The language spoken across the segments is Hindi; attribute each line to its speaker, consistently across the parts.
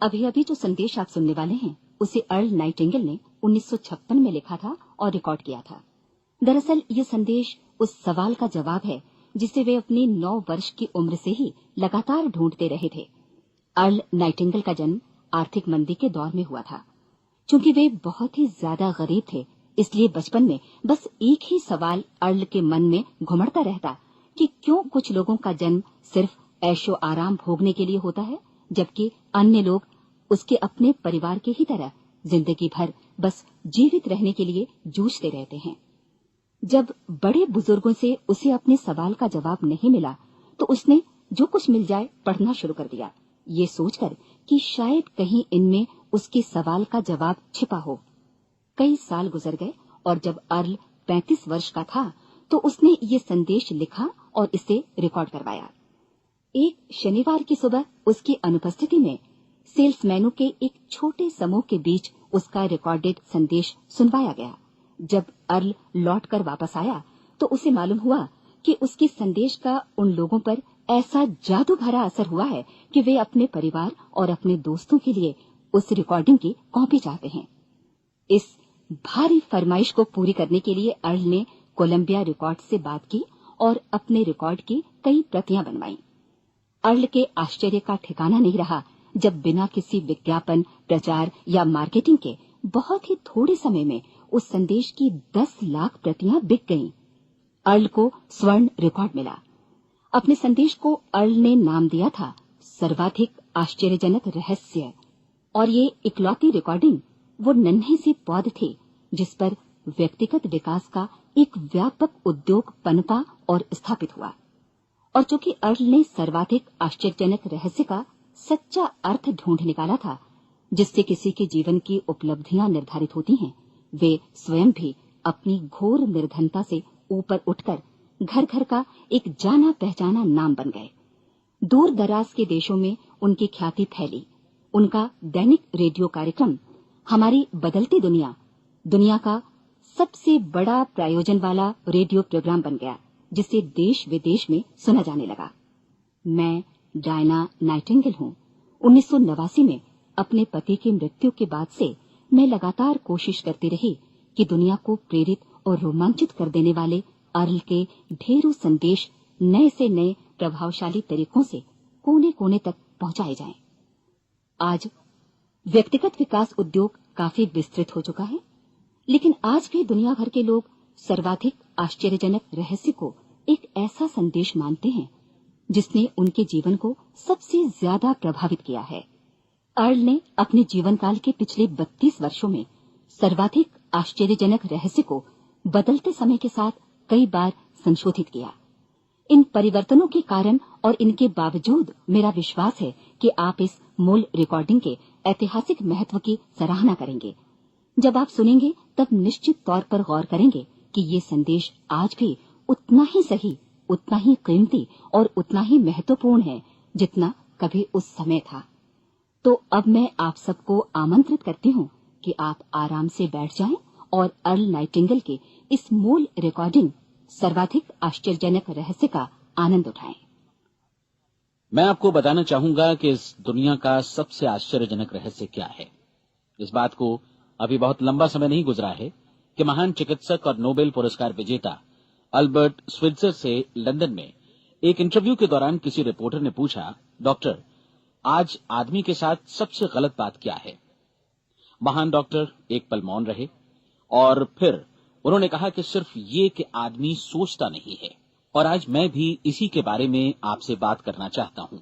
Speaker 1: अभी अभी जो संदेश आप सुनने वाले हैं उसे अर्ल नाइटिंगेल ने 1956 में लिखा था और रिकॉर्ड किया था। दरअसल ये संदेश उस सवाल का जवाब है जिसे वे अपनी 9 वर्ष की उम्र से ही लगातार ढूंढते रहे थे। अर्ल नाइटिंगेल का जन्म आर्थिक मंदी के दौर में हुआ था। चूंकि वे बहुत ही ज्यादा गरीब थे, इसलिए बचपन में बस एक ही सवाल अर्ल के मन में घुमड़ता रहता कि क्यों कुछ लोगों का जन्म सिर्फ ऐशो आराम भोगने के लिए होता है, जबकि अन्य लोग उसके अपने परिवार के ही तरह जिंदगी भर बस जीवित रहने के लिए जूझते रहते हैं। जब बड़े बुजुर्गों से उसे अपने सवाल का जवाब नहीं मिला, तो उसने जो कुछ मिल जाए पढ़ना शुरू कर दिया, ये सोचकर कि शायद कहीं इनमें उसके सवाल का जवाब छिपा हो। कई साल गुजर गए और जब अर्ल 35 वर्ष का था तो उसने ये संदेश लिखा और इसे रिकॉर्ड करवाया। एक शनिवार की सुबह उसकी अनुपस्थिति में सेल्समैनों के एक छोटे समूह के बीच उसका रिकॉर्डेड संदेश सुनवाया गया। जब अर्ल लौटकर वापस आया तो उसे मालूम हुआ कि उसके संदेश का उन लोगों पर ऐसा जादू भरा असर हुआ है कि वे अपने परिवार और अपने दोस्तों के लिए उस रिकॉर्डिंग की कॉपी चाहते हैं। इस भारी फरमाइश को पूरी करने के लिए अर्ल ने कोलंबिया रिकॉर्ड से बात की और अपने रिकॉर्ड की कई प्रतियां बनवाई। अर्ल के आश्चर्य का ठिकाना नहीं रहा जब बिना किसी विज्ञापन, प्रचार या मार्केटिंग के बहुत ही थोड़े समय में उस संदेश की 10 लाख प्रतियां बिक गईं। अर्ल को स्वर्ण रिकॉर्ड मिला। अपने संदेश को अर्ल ने नाम दिया था सर्वाधिक आश्चर्यजनक रहस्य, और ये इकलौती रिकॉर्डिंग वो नन्हे से पौध थे जिस पर व्यक्तिगत विकास का एक व्यापक उद्योग पनपा और स्थापित हुआ। और चूंकि अर्ल ने सर्वाधिक आश्चर्यजनक रहस्य का सच्चा अर्थ ढूंढ निकाला था, जिससे किसी के जीवन की उपलब्धियां निर्धारित होती हैं, वे स्वयं भी अपनी घोर निर्धनता से ऊपर उठकर घर घर का एक जाना पहचाना नाम बन गए। दूर दराज के देशों में उनकी ख्याति फैली। उनका दैनिक रेडियो कार्यक्रम हमारी बदलती दुनिया का सबसे बड़ा प्रायोजन वाला रेडियो प्रोग्राम बन गया, जिसे देश विदेश में सुना जाने लगा। मैं डायना नाइटिंगेल हूं। 1989 में अपने पति की मृत्यु के बाद से मैं लगातार कोशिश करती रही कि दुनिया को प्रेरित और रोमांचित कर देने वाले अर्ल के ढेरों संदेश नए से नए प्रभावशाली तरीकों से कोने कोने तक पहुंचाए जाएं। आज व्यक्तिगत विकास उद्योग काफी विस्तृत हो चुका है, लेकिन आज भी दुनिया भर के लोग सर्वाधिक आश्चर्यजनक रहस्य को एक ऐसा संदेश मानते हैं जिसने उनके जीवन को सबसे ज्यादा प्रभावित किया है। अर्ल ने अपने जीवन काल के पिछले 32 वर्षों में सर्वाधिक आश्चर्यजनक रहस्य को बदलते समय के साथ कई बार संशोधित किया। इन परिवर्तनों के कारण और इनके बावजूद मेरा विश्वास है कि आप इस मूल रिकॉर्डिंग के ऐतिहासिक महत्व की सराहना करेंगे। जब आप सुनेंगे तब निश्चित तौर पर गौर करेंगे कि ये संदेश आज भी उतना ही सही, उतना ही कीमती और उतना ही महत्वपूर्ण है जितना कभी उस समय था। तो अब मैं आप सबको आमंत्रित करती हूँ कि आप आराम से बैठ जाएं और अर्ल नाइटिंगेल के इस मूल रिकॉर्डिंग सर्वाधिक आश्चर्यजनक रहस्य का आनंद उठाएं।
Speaker 2: मैं आपको बताना चाहूंगा कि इस दुनिया का सबसे आश्चर्यजनक रहस्य क्या है। इस बात को अभी बहुत लंबा समय नहीं गुजरा है कि महान चिकित्सक और नोबेल पुरस्कार विजेता अल्बर्ट स्विट्जर से लंदन में एक इंटरव्यू के दौरान किसी रिपोर्टर ने पूछा, डॉक्टर, आज आदमी के साथ सबसे गलत बात क्या है? महान डॉक्टर एक पल मौन रहे और फिर उन्होंने कहा कि सिर्फ ये कि आदमी सोचता नहीं है। और आज मैं भी इसी के बारे में आपसे बात करना चाहता हूं।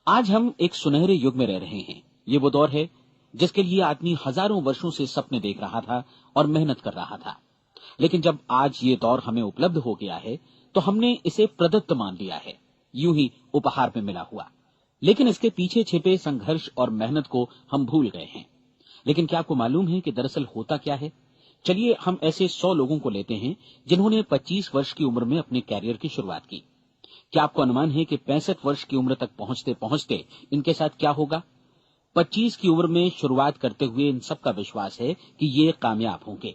Speaker 2: आज हम एक सुनहरे युग में रह रहे हैं। ये वो दौर है जिसके लिए आदमी हजारों वर्षों से सपने देख रहा था और मेहनत कर रहा था। लेकिन जब आज ये दौर हमें उपलब्ध हो गया है तो हमने इसे प्रदत्त मान लिया है, यूं ही उपहार में मिला हुआ। लेकिन इसके पीछे छिपे संघर्ष और मेहनत को हम भूल गए हैं। लेकिन क्या आपको मालूम है कि दरअसल होता क्या है? चलिए हम ऐसे 100 लोगों को लेते हैं जिन्होंने 25 वर्ष की उम्र में अपने कैरियर की शुरुआत की। क्या आपको अनुमान है कि 65 वर्ष की उम्र तक पहुंचते पहुंचते इनके साथ क्या होगा? 25 की उम्र में शुरुआत करते हुए इन सबका विश्वास है कि ये कामयाब होंगे।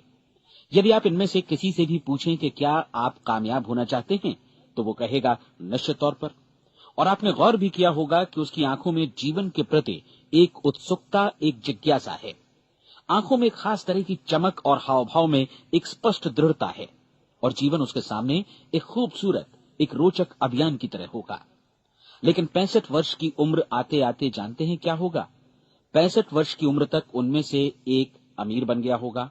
Speaker 2: यदि आप इनमें से किसी से भी पूछें कि क्या आप कामयाब होना चाहते हैं, तो वो कहेगा निश्चित तौर पर। और आपने गौर भी किया होगा कि उसकी आंखों में जीवन के प्रति एक उत्सुकता, एक जिज्ञासा है। आंखों में एक खास तरह की चमक और हाव भाव में एक स्पष्ट दृढ़ता है और जीवन उसके सामने एक खूबसूरत, एक रोचक अभियान की तरह होगा। लेकिन 65 वर्ष की उम्र आते आते जानते हैं क्या होगा? 65 वर्ष की उम्र तक उनमें से एक अमीर बन गया होगा,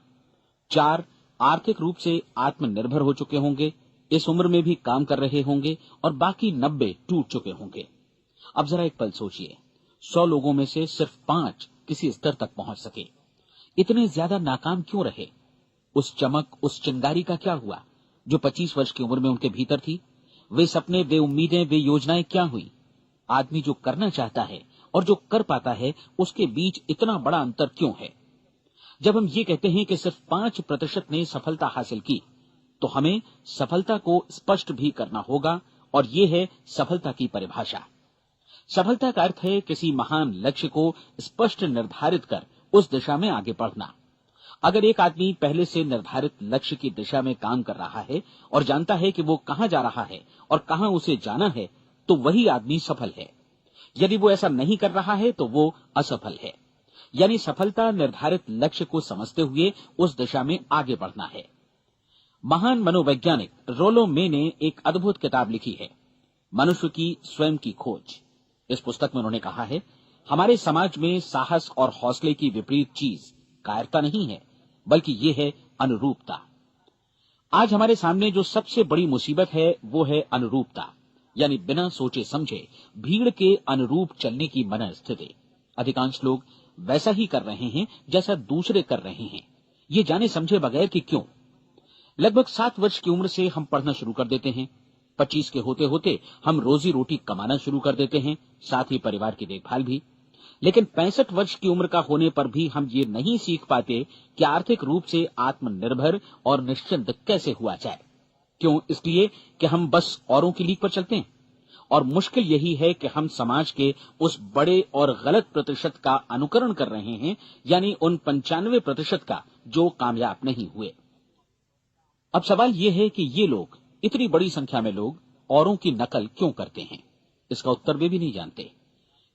Speaker 2: 4 आर्थिक रूप से आत्मनिर्भर हो चुके होंगे, इस उम्र में भी काम कर रहे होंगे और बाकी 90 टूट चुके होंगे। अब जरा एक पल सोचिए, 100 लोगों में से सिर्फ 5 किसी स्तर तक पहुंच सके। इतने ज्यादा नाकाम क्यों रहे? उस चमक, उस चिंगारी का क्या हुआ जो 25 वर्ष की उम्र में उनके भीतर थी? वे सपने, वे उम्मीदें, वे योजनाएं क्या हुई? आदमी जो करना चाहता है और जो कर पाता है, उसके बीच इतना बड़ा अंतर क्यों है? जब हम ये कहते हैं कि सिर्फ 5% ने सफलता हासिल की, तो हमें सफलता को स्पष्ट भी करना होगा, और ये है सफलता की परिभाषा। सफलता का अर्थ है किसी महान लक्ष्य को स्पष्ट निर्धारित कर उस दिशा में आगे बढ़ना। अगर एक आदमी पहले से निर्धारित लक्ष्य की दिशा में काम कर रहा है और जानता है कि वो कहां जा रहा है और कहां उसे जाना है, तो वही आदमी सफल है। यदि वो ऐसा नहीं कर रहा है तो वो असफल है। यानी सफलता निर्धारित लक्ष्य को समझते हुए उस दिशा में आगे बढ़ना है। महान मनोवैज्ञानिक रोलो मे ने एक अद्भुत किताब लिखी है, मनुष्य की स्वयं की खोज। इस पुस्तक में उन्होंने कहा है, हमारे समाज में साहस और हौसले की विपरीत चीज कायरता नहीं है, बल्कि ये है अनुरूपता। आज हमारे सामने जो सबसे बड़ी मुसीबत है वो है अनुरूपता, यानी बिना सोचे समझे भीड़ के अनुरूप चलने की मनस्थिति। अधिकांश लोग वैसा ही कर रहे हैं जैसा दूसरे कर रहे हैं, ये जाने समझे बगैर कि क्यों। लगभग 7 वर्ष की उम्र से हम पढ़ना शुरू कर देते हैं, 25 के होते होते हम रोजी रोटी कमाना शुरू कर देते हैं, साथ ही परिवार की देखभाल भी। लेकिन 65 वर्ष की उम्र का होने पर भी हम ये नहीं सीख पाते कि आर्थिक रूप से आत्मनिर्भर और निश्चिंत कैसे हुआ जाए। क्यों? इसलिए कि हम बस औरों की लीक पर चलते हैं। और मुश्किल यही है कि हम समाज के उस बड़े और गलत प्रतिशत का अनुकरण कर रहे हैं, यानी उन 95% का जो कामयाब नहीं हुए। अब सवाल यह है कि ये लोग, इतनी बड़ी संख्या में लोग, औरों की नकल क्यों करते हैं? इसका उत्तर वे भी नहीं जानते।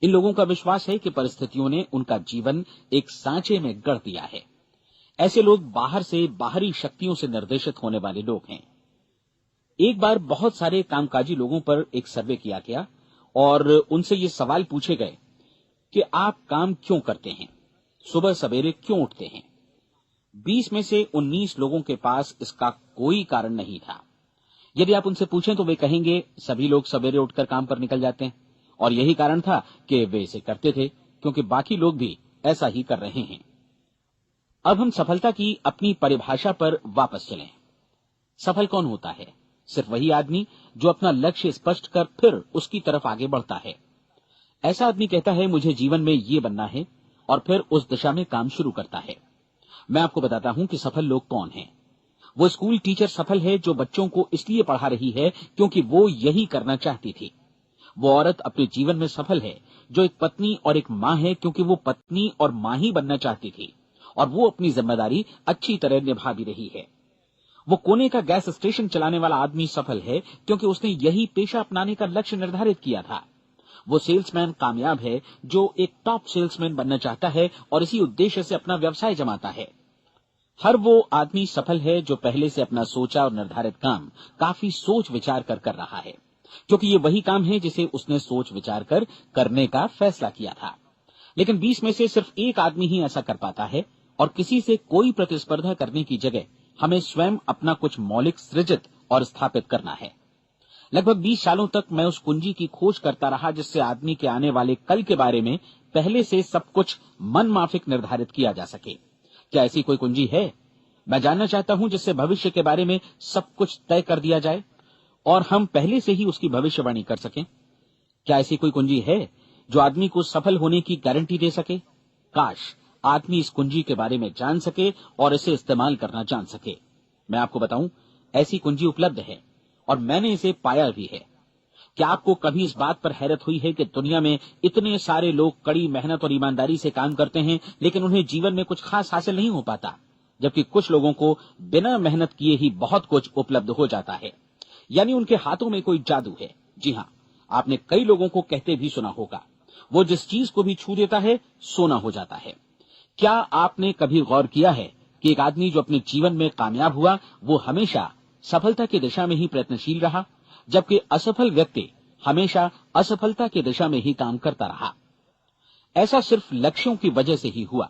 Speaker 2: इन लोगों का विश्वास है कि परिस्थितियों ने उनका जीवन एक सांचे में गढ़ दिया है। ऐसे लोग बाहर से, बाहरी शक्तियों से निर्देशित होने वाले लोग हैं। एक बार बहुत सारे कामकाजी लोगों पर एक सर्वे किया गया और उनसे ये सवाल पूछे गए कि आप काम क्यों करते हैं, सुबह सवेरे क्यों उठते हैं? 20 में से 19 लोगों के पास इसका कोई कारण नहीं था। यदि आप उनसे पूछें तो वे कहेंगे सभी लोग सवेरे उठकर काम पर निकल जाते हैं, और यही कारण था कि वे इसे करते थे क्योंकि बाकी लोग भी ऐसा ही कर रहे हैं। अब हम सफलता की अपनी परिभाषा पर वापस चलें। सफल कौन होता है? सिर्फ वही आदमी जो अपना लक्ष्य स्पष्ट कर फिर उसकी तरफ आगे बढ़ता है। ऐसा आदमी कहता है मुझे जीवन में ये बनना है, और फिर उस दिशा में काम शुरू करता है। मैं आपको बताता हूं कि सफल लोग कौन हैं। वो स्कूल टीचर सफल है जो बच्चों को इसलिए पढ़ा रही है क्योंकि वो यही करना चाहती थी। वो औरत अपने जीवन में सफल है जो एक पत्नी और एक मां है क्योंकि वो पत्नी और मां ही बनना चाहती थी, और वो अपनी जिम्मेदारी अच्छी तरह निभा भी रही है। वो कोने का गैस स्टेशन चलाने वाला आदमी सफल है क्योंकि उसने यही पेशा अपनाने का लक्ष्य निर्धारित किया था। वो सेल्समैन कामयाब है जो एक टॉप सेल्समैन बनना चाहता है और इसी उद्देश्य से अपना व्यवसाय जमाता है। हर वो आदमी सफल है जो पहले से अपना सोचा और निर्धारित काम काफी सोच विचार कर रहा है, क्योंकि ये वही काम है जिसे उसने सोच विचार कर करने का फैसला किया था। लेकिन 20 में से सिर्फ एक आदमी ही ऐसा कर पाता है, और किसी से कोई प्रतिस्पर्धा करने की जगह हमें स्वयं अपना कुछ मौलिक सृजित और स्थापित करना है। लगभग 20 सालों तक मैं उस कुंजी की खोज करता रहा जिससे आदमी के आने वाले कल के बारे में पहले से सब कुछ मन माफिक निर्धारित किया जा सके। क्या ऐसी कोई कुंजी है? मैं जानना चाहता हूं जिससे भविष्य के बारे में सब कुछ तय कर दिया जाए और हम पहले से ही उसकी भविष्यवाणी कर सकें। क्या ऐसी कोई कुंजी है जो आदमी को सफल होने की गारंटी दे सके? काश आदमी इस कुंजी के बारे में जान सके और इसे इस्तेमाल करना जान सके। मैं आपको बताऊं, ऐसी कुंजी उपलब्ध है और मैंने इसे पाया भी है। क्या आपको कभी इस बात पर हैरत हुई है कि दुनिया में इतने सारे लोग कड़ी मेहनत और ईमानदारी से काम करते हैं, लेकिन उन्हें जीवन में कुछ खास हासिल नहीं हो पाता, जबकि कुछ लोगों को बिना मेहनत किए ही बहुत कुछ उपलब्ध हो जाता है। यानी उनके हाथों में कोई जादू है। जी हां, आपने कई लोगों को कहते भी सुना होगा, वो जिस चीज को भी छू देता है सोना हो जाता है। क्या आपने कभी गौर किया है कि एक आदमी जो अपने जीवन में कामयाब हुआ वो हमेशा सफलता की दिशा में ही प्रयत्नशील रहा, जबकि असफल व्यक्ति हमेशा असफलता की दिशा में ही काम करता रहा। ऐसा सिर्फ लक्ष्यों की वजह से ही हुआ।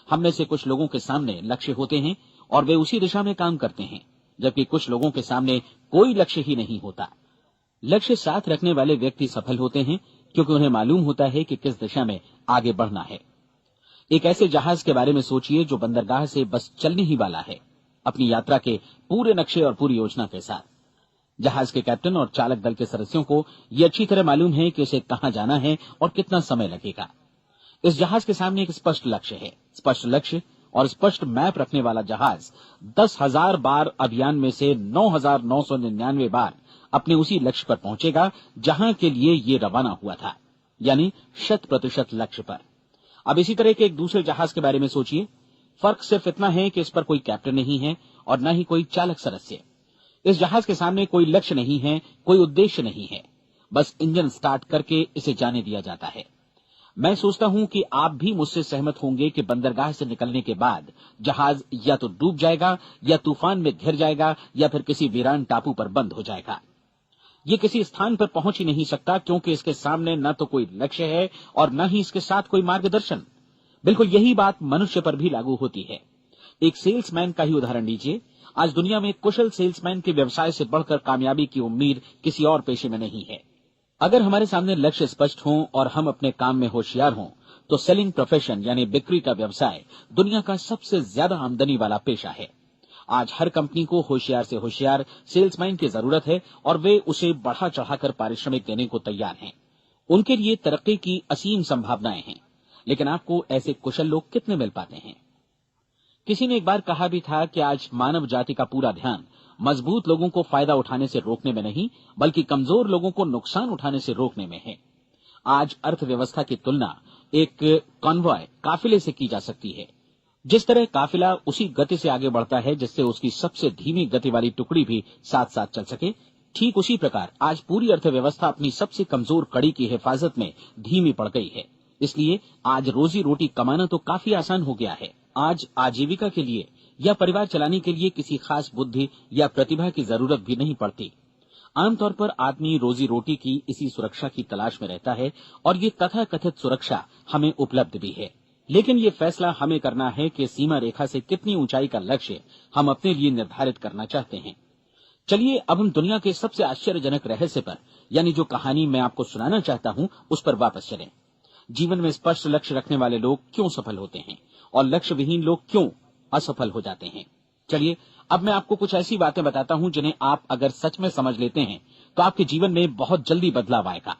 Speaker 2: हम में से कुछ लोगों के सामने लक्ष्य होते हैं और वे उसी दिशा में काम करते हैं, जबकि कुछ लोगों के सामने कोई लक्ष्य ही नहीं होता। लक्ष्य साथ रखने वाले व्यक्ति सफल होते हैं क्योंकि उन्हें मालूम होता है कि किस दिशा में आगे बढ़ना है। एक ऐसे जहाज के बारे में सोचिए जो बंदरगाह से बस चलने ही वाला है, अपनी यात्रा के पूरे नक्शे और पूरी योजना के साथ। जहाज के कैप्टन और चालक दल के सदस्यों को यह अच्छी तरह मालूम है कि उसे कहां जाना है और कितना समय लगेगा। इस जहाज के सामने एक स्पष्ट लक्ष्य है। स्पष्ट लक्ष्य और स्पष्ट मैप रखने वाला जहाज 10,000 बार अभियान में से 9,999 बार अपने उसी लक्ष्य पर पहुंचेगा जहां के लिए ये रवाना हुआ था, यानी 100% लक्ष्य पर। अब इसी तरह के एक दूसरे जहाज के बारे में सोचिए। फर्क सिर्फ इतना है कि इस पर कोई कैप्टन नहीं है और न ही कोई चालक सदस्य। इस जहाज के सामने कोई लक्ष्य नहीं है, कोई उद्देश्य नहीं है, बस इंजन स्टार्ट करके इसे जाने दिया जाता है। मैं सोचता हूं कि आप भी मुझसे सहमत होंगे कि बंदरगाह से निकलने के बाद जहाज या तो डूब जाएगा या तूफान में घिर जाएगा या फिर किसी वीरान टापू पर बंद हो जाएगा। ये किसी स्थान पर पहुंच ही नहीं सकता क्योंकि इसके सामने न तो कोई लक्ष्य है और न ही इसके साथ कोई मार्गदर्शन। बिल्कुल यही बात मनुष्य पर भी लागू होती है। एक सेल्समैन का ही उदाहरण लीजिए। आज दुनिया में कुशल सेल्समैन के व्यवसाय से बढ़कर कामयाबी की उम्मीद किसी और पेशे में नहीं है। अगर हमारे सामने लक्ष्य स्पष्ट हों और हम अपने काम में होशियार हों तो सेलिंग प्रोफेशन यानी बिक्री का व्यवसाय दुनिया का सबसे ज्यादा आमदनी वाला पेशा है। आज हर कंपनी को होशियार से होशियार सेल्समैन की जरूरत है और वे उसे बढ़ा चढ़ाकर पारिश्रमिक देने को तैयार हैं। उनके लिए तरक्की की असीम संभावनाएं हैं, लेकिन आपको ऐसे कुशल लोग कितने मिल पाते हैं? किसी ने एक बार कहा भी था कि आज मानव जाति का पूरा ध्यान मजबूत लोगों को फायदा उठाने से रोकने में नहीं, बल्कि कमजोर लोगों को नुकसान उठाने से रोकने में है। आज अर्थव्यवस्था की तुलना एक कॉन्वॉय काफिले से की जा सकती है। जिस तरह काफिला उसी गति से आगे बढ़ता है जिससे उसकी सबसे धीमी गति वाली टुकड़ी भी साथ साथ चल सके, ठीक उसी प्रकार आज पूरी अर्थव्यवस्था अपनी सबसे कमजोर कड़ी की हिफाजत में धीमी पड़ गई है। इसलिए आज रोजी रोटी कमाना तो काफी आसान हो गया है। आज आजीविका के लिए या परिवार चलाने के लिए किसी खास बुद्धि या प्रतिभा की जरूरत भी नहीं पड़ती। आमतौर पर आदमी रोजी रोटी की इसी सुरक्षा की तलाश में रहता है और ये तथाकथित सुरक्षा हमें उपलब्ध भी है। लेकिन ये फैसला हमें करना है कि सीमा रेखा से कितनी ऊंचाई का लक्ष्य हम अपने लिए निर्धारित करना चाहते हैं। चलिए अब हम दुनिया के सबसे आश्चर्यजनक रहस्य पर, यानी जो कहानी मैं आपको सुनाना चाहता हूं, उस पर वापस चलें। जीवन में स्पष्ट लक्ष्य रखने वाले लोग क्यों सफल होते हैं और लक्ष्य विहीन लोग क्यों असफल हो जाते हैं? चलिए अब मैं आपको कुछ ऐसी बातें बताता हूं जिन्हें आप अगर सच में समझ लेते हैं तो आपके जीवन में बहुत जल्दी बदलाव आएगा।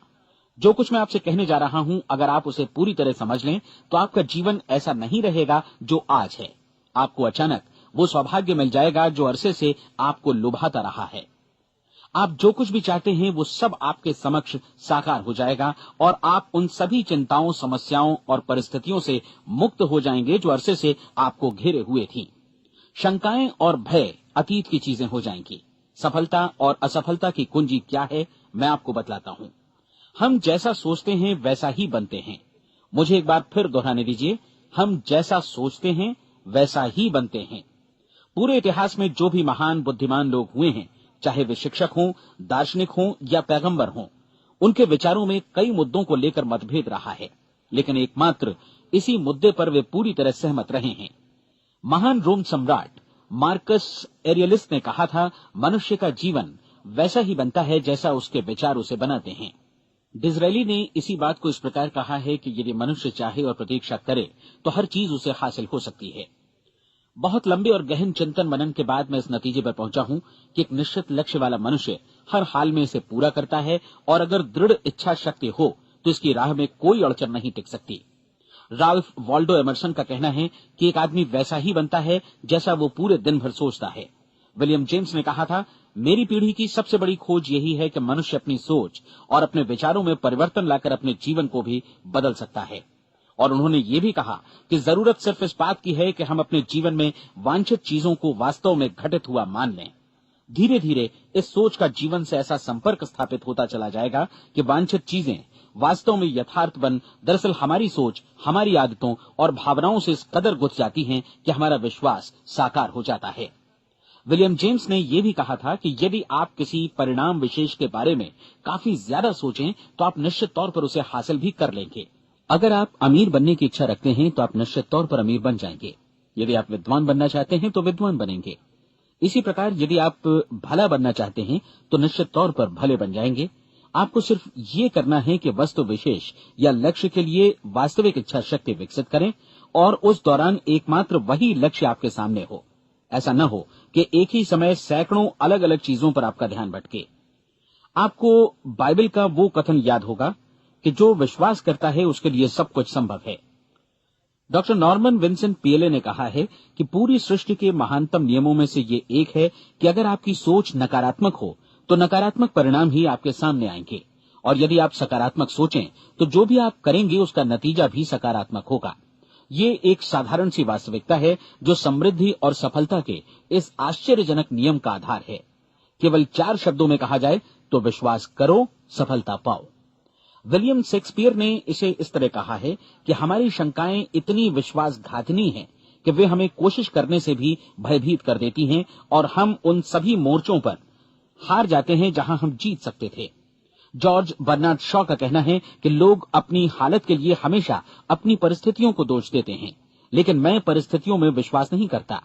Speaker 2: जो कुछ मैं आपसे कहने जा रहा हूं, अगर आप उसे पूरी तरह समझ लें तो आपका जीवन ऐसा नहीं रहेगा जो आज है। आपको अचानक वो सौभाग्य मिल जाएगा जो अरसे से आपको लुभाता रहा है। आप जो कुछ भी चाहते हैं वो सब आपके समक्ष साकार हो जाएगा और आप उन सभी चिंताओं, समस्याओं और परिस्थितियों से मुक्त हो जाएंगे जो अरसे से आपको घेरे हुए थी। शंकाएं और भय अतीत की चीजें हो जाएंगी। सफलता और असफलता की कुंजी क्या है, मैं आपको बतलाता हूं। हम जैसा सोचते हैं वैसा ही बनते हैं। मुझे एक बार फिर दोहराने दीजिए, हम जैसा सोचते हैं वैसा ही बनते हैं। पूरे इतिहास में जो भी महान बुद्धिमान लोग हुए हैं, चाहे वे शिक्षक हों, दार्शनिक हों या पैगंबर हों, उनके विचारों में कई मुद्दों को लेकर मतभेद रहा है, लेकिन एकमात्र इसी मुद्दे पर वे पूरी तरह सहमत रहे हैं। महान रोम सम्राट मार्कस एरियलिस ने कहा था, मनुष्य का जीवन वैसा ही बनता है जैसा उसके विचार उसे बनाते हैं। डिज़रायली ने इसी बात को इस प्रकार कहा है कि यदि मनुष्य चाहे और प्रतीक्षा करे तो हर चीज उसे हासिल हो सकती है। बहुत लंबे और गहन चिंतन मनन के बाद मैं इस नतीजे पर पहुंचा हूं कि एक निश्चित लक्ष्य वाला मनुष्य हर हाल में इसे पूरा करता है और अगर दृढ़ इच्छा शक्ति हो तो इसकी राह में कोई अड़चन नहीं टिक सकती। राल्फ वॉल्डो एमर्सन का कहना है कि एक आदमी वैसा ही बनता है जैसा वो पूरे दिन भर सोचता है। विलियम जेम्स ने कहा था, मेरी पीढ़ी की सबसे बड़ी खोज यही है कि मनुष्य अपनी सोच और अपने विचारों में परिवर्तन लाकर अपने जीवन को भी बदल सकता है। और उन्होंने ये भी कहा कि जरूरत सिर्फ इस बात की है कि हम अपने जीवन में वांछित चीजों को वास्तव में घटित हुआ मान लें। धीरे धीरे इस सोच का जीवन से ऐसा संपर्क स्थापित होता चला जाएगा कि वांछित चीजें वास्तव में यथार्थ बन दरअसल हमारी सोच, हमारी आदतों और भावनाओं से इस कदर गुथ जाती हैं कि हमारा विश्वास साकार हो जाता है। विलियम जेम्स ने यह भी कहा था कि यदि आप किसी परिणाम विशेष के बारे में काफी ज्यादा सोचें तो आप निश्चित तौर पर उसे हासिल भी कर लेंगे। अगर आप अमीर बनने की इच्छा रखते हैं तो आप निश्चित तौर पर अमीर बन जाएंगे। यदि आप विद्वान बनना चाहते हैं तो विद्वान बनेंगे। इसी प्रकार यदि आप भला बनना चाहते हैं तो निश्चित तौर पर भले बन जाएंगे। आपको सिर्फ ये करना है कि वस्तु विशेष या लक्ष्य के लिए वास्तविक इच्छा शक्ति विकसित करें और उस दौरान एकमात्र वही लक्ष्य आपके सामने हो। ऐसा न हो कि एक ही समय सैकड़ों अलग अलग चीजों पर आपका ध्यान भटके। आपको बाइबल का वो कथन याद होगा कि जो विश्वास करता है उसके लिए सब कुछ संभव है। डॉक्टर नॉर्मन विंसेंट पीएले ने कहा है कि पूरी सृष्टि के महानतम नियमों में से ये एक है कि अगर आपकी सोच नकारात्मक हो तो नकारात्मक परिणाम ही आपके सामने आएंगे, और यदि आप सकारात्मक सोचें तो जो भी आप करेंगे उसका नतीजा भी सकारात्मक होगा। ये एक साधारण सी वास्तविकता है जो समृद्धि और सफलता के इस आश्चर्यजनक नियम का आधार है। केवल 4 शब्दों में कहा जाए तो विश्वास करो, सफलता पाओ। विलियम शेक्सपियर ने इसे इस तरह कहा है कि हमारी शंकाएं इतनी विश्वासघातिनी हैं कि वे हमें कोशिश करने से भी भयभीत कर देती हैं और हम उन सभी मोर्चों पर हार जाते हैं जहां हम जीत सकते थे। जॉर्ज बर्नार्ड शॉ का कहना है कि लोग अपनी हालत के लिए हमेशा अपनी परिस्थितियों को दोष देते हैं, लेकिन मैं परिस्थितियों में विश्वास नहीं करता।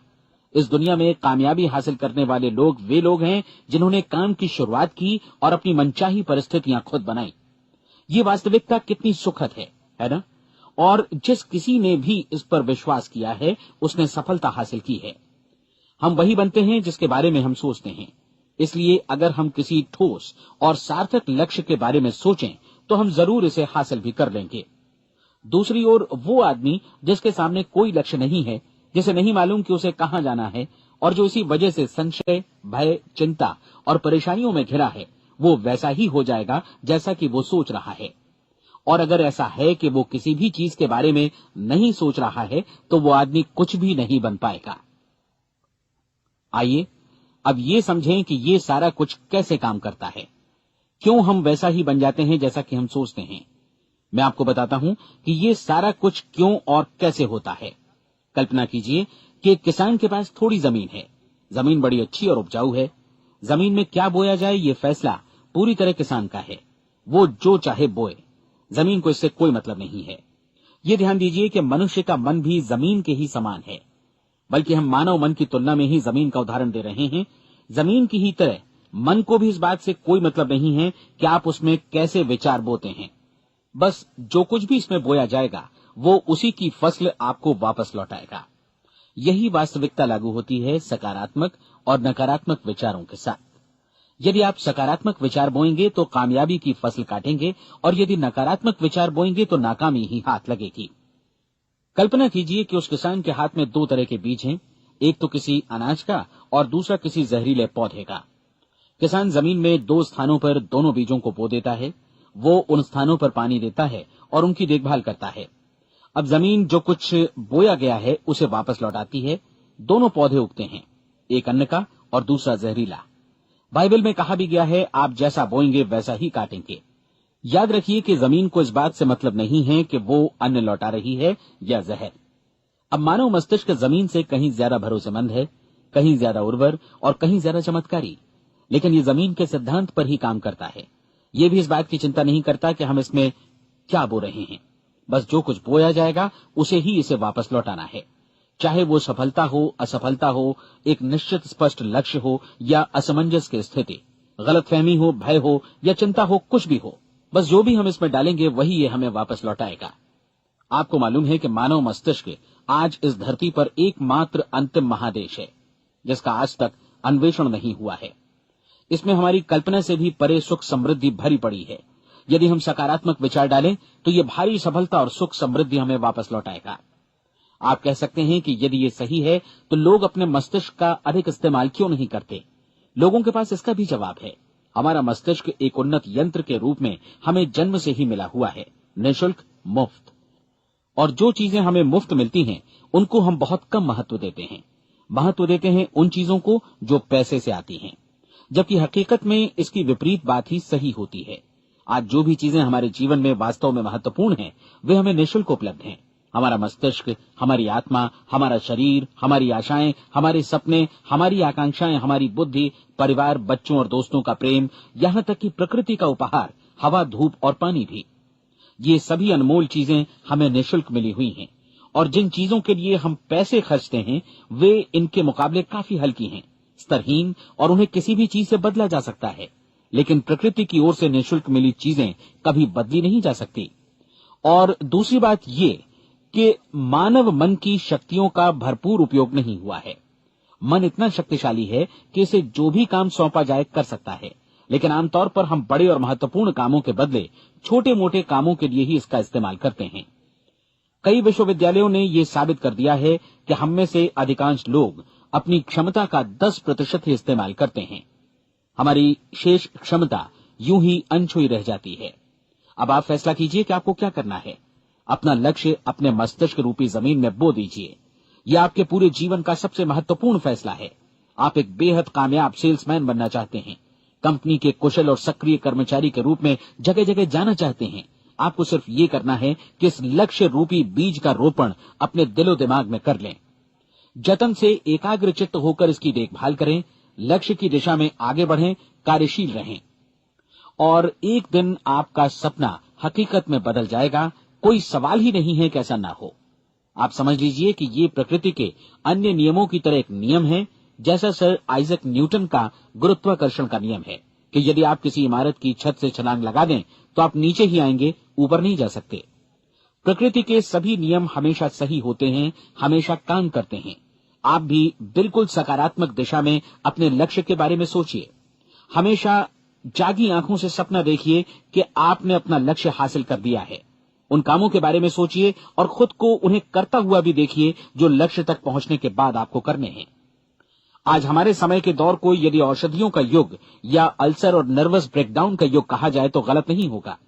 Speaker 2: इस दुनिया में कामयाबी हासिल करने वाले लोग वे लोग हैं जिन्होंने काम की शुरुआत की और अपनी मनचाही परिस्थितियां खुद बनाई। ये वास्तविकता कितनी सुखद है ना? और जिस किसी ने भी इस पर विश्वास किया है उसने सफलता हासिल की है। हम वही बनते हैं जिसके बारे में हम सोचते हैं। इसलिए अगर हम किसी ठोस और सार्थक लक्ष्य के बारे में सोचें तो हम जरूर इसे हासिल भी कर लेंगे। दूसरी ओर वो आदमी जिसके सामने कोई लक्ष्य नहीं है, जिसे नहीं मालूम कि उसे कहां जाना है और जो इसी वजह से संशय, भय, चिंता और परेशानियों में घिरा है, वो वैसा ही हो जाएगा जैसा कि वो सोच रहा है। और अगर ऐसा है कि वो किसी भी चीज के बारे में नहीं सोच रहा है तो वो आदमी कुछ भी नहीं बन पाएगा। आइए अब ये समझें कि ये सारा कुछ कैसे काम करता है, क्यों हम वैसा ही बन जाते हैं जैसा कि हम सोचते हैं। मैं आपको बताता हूं कि ये सारा कुछ क्यों और कैसे होता है। कल्पना कीजिए कि एक किसान के पास थोड़ी जमीन है। जमीन बड़ी अच्छी और उपजाऊ है। जमीन में क्या बोया जाए ये फैसला पूरी तरह किसान का है। वो जो चाहे बोए, जमीन को इससे कोई मतलब नहीं है। ये ध्यान दीजिए कि मनुष्य का मन भी जमीन के ही समान है, बल्कि हम मानव मन की तुलना में ही जमीन का उदाहरण दे रहे हैं। जमीन की ही तरह मन को भी इस बात से कोई मतलब नहीं है कि आप उसमें कैसे विचार बोते हैं। बस जो कुछ भी इसमें बोया जाएगा वो उसी की फसल आपको वापस लौटाएगा। यही वास्तविकता लागू होती है सकारात्मक और नकारात्मक विचारों के साथ। यदि आप सकारात्मक विचार बोएंगे तो कामयाबी की फसल काटेंगे, और यदि नकारात्मक विचार बोएंगे तो नाकामी ही हाथ लगेगी। कल्पना कीजिए कि उस किसान के हाथ में 2 तरह के बीज हैं, एक तो किसी अनाज का और दूसरा किसी जहरीले पौधे का। किसान जमीन में 2 स्थानों पर दोनों बीजों को बो देता है। वो उन स्थानों पर पानी देता है और उनकी देखभाल करता है। अब जमीन जो कुछ बोया गया है उसे वापस लौटाती है। दोनों पौधे उगते हैं, एक अन्न का और दूसरा जहरीला। बाइबल में कहा भी गया है, आप जैसा बोएंगे वैसा ही काटेंगे। याद रखिए कि जमीन को इस बात से मतलब नहीं है कि वो अन्न लौटा रही है या जहर। अब मानव मस्तिष्क जमीन से कहीं ज्यादा भरोसेमंद है, कहीं ज्यादा उर्वर और कहीं ज्यादा चमत्कारी, लेकिन ये जमीन के सिद्धांत पर ही काम करता है। ये भी इस बात की चिंता नहीं करता कि हम इसमें क्या बो रहे हैं। बस जो कुछ बोया जाएगा उसे ही इसे वापस लौटाना है, चाहे वो सफलता हो, असफलता हो, एक निश्चित स्पष्ट लक्ष्य हो या असमंजस की स्थिति, गलतफहमी हो, भय हो या चिंता हो, कुछ भी हो। बस जो भी हम इसमें डालेंगे वही ये हमें वापस लौटाएगा। आपको मालूम है कि मानव मस्तिष्क आज इस धरती पर एकमात्र अंतिम महादेश है जिसका आज तक अन्वेषण नहीं हुआ है। इसमें हमारी कल्पना से भी परे सुख समृद्धि भरी पड़ी है। यदि हम सकारात्मक विचार डालें तो ये भारी सफलता और सुख समृद्धि हमें वापस लौटाएगा। आप कह सकते हैं कि यदि ये सही है तो लोग अपने मस्तिष्क का अधिक इस्तेमाल क्यों नहीं करते? लोगों के पास इसका भी जवाब है। हमारा मस्तिष्क एक उन्नत यंत्र के रूप में हमें जन्म से ही मिला हुआ है, निःशुल्क, मुफ्त। और जो चीजें हमें मुफ्त मिलती हैं उनको हम बहुत कम महत्व देते हैं। महत्व देते हैं उन चीजों को जो पैसे से आती हैं। जबकि हकीकत में इसकी विपरीत बात ही सही होती है। आज जो भी चीजें हमारे जीवन में वास्तव में महत्वपूर्ण हैं, वे हमें निःशुल्क उपलब्ध हैं। हमारा मस्तिष्क, हमारी आत्मा, हमारा शरीर, हमारी आशाएं, हमारे सपने, हमारी आकांक्षाएं, हमारी बुद्धि, परिवार, बच्चों और दोस्तों का प्रेम, यहाँ तक कि प्रकृति का उपहार, हवा, धूप और पानी भी। ये सभी अनमोल चीजें हमें निःशुल्क मिली हुई हैं, और जिन चीजों के लिए हम पैसे खर्चते हैं वे इनके मुकाबले काफी हल्की हैं, स्तरहीन, और उन्हें किसी भी चीज से बदला जा सकता है। लेकिन प्रकृति की ओर से निःशुल्क मिली चीजें कभी बदली नहीं जा सकती। और दूसरी बात ये कि मानव मन की शक्तियों का भरपूर उपयोग नहीं हुआ है। मन इतना शक्तिशाली है कि इसे जो भी काम सौंपा जाए कर सकता है, लेकिन आमतौर पर हम बड़े और महत्वपूर्ण कामों के बदले छोटे मोटे कामों के लिए ही इसका इस्तेमाल करते हैं। कई विश्वविद्यालयों ने यह साबित कर दिया है कि हम में से अधिकांश लोग अपनी क्षमता का 10% ही इस्तेमाल करते हैं। हमारी शेष क्षमता यूं ही अनछुई रह जाती है। अब आप फैसला कीजिए कि आपको क्या करना है। अपना लक्ष्य अपने मस्तिष्क रूपी जमीन में बो दीजिए। यह आपके पूरे जीवन का सबसे महत्वपूर्ण फैसला है। आप एक बेहद कामयाब सेल्समैन बनना चाहते हैं, कंपनी के कुशल और सक्रिय कर्मचारी के रूप में जगह जगह जाना चाहते हैं। आपको सिर्फ ये करना है कि इस लक्ष्य रूपी बीज का रोपण अपने दिलो दिमाग में कर लें। जतन से एकाग्रचित्त होकर इसकी देखभाल करें, लक्ष्य की दिशा में आगे बढ़ें, कार्यशील रहें, और एक दिन आपका सपना हकीकत में बदल जाएगा। कोई सवाल ही नहीं है कि ऐसा ना हो। आप समझ लीजिए कि ये प्रकृति के अन्य नियमों की तरह एक नियम है, जैसा सर आइजक न्यूटन का गुरुत्वाकर्षण का नियम है कि यदि आप किसी इमारत की छत से छलांग लगा दें तो आप नीचे ही आएंगे, ऊपर नहीं जा सकते। प्रकृति के सभी नियम हमेशा सही होते हैं, हमेशा काम करते हैं। आप भी बिल्कुल सकारात्मक दिशा में अपने लक्ष्य के बारे में सोचिए। हमेशा जागी आंखों से सपना देखिए कि आपने अपना लक्ष्य हासिल कर दिया है। उन कामों के बारे में सोचिए और खुद को उन्हें करता हुआ भी देखिए जो लक्ष्य तक पहुंचने के बाद आपको करने हैं। आज हमारे समय के दौर को यदि औषधियों का युग या अल्सर और नर्वस ब्रेकडाउन का युग कहा जाए तो गलत नहीं होगा।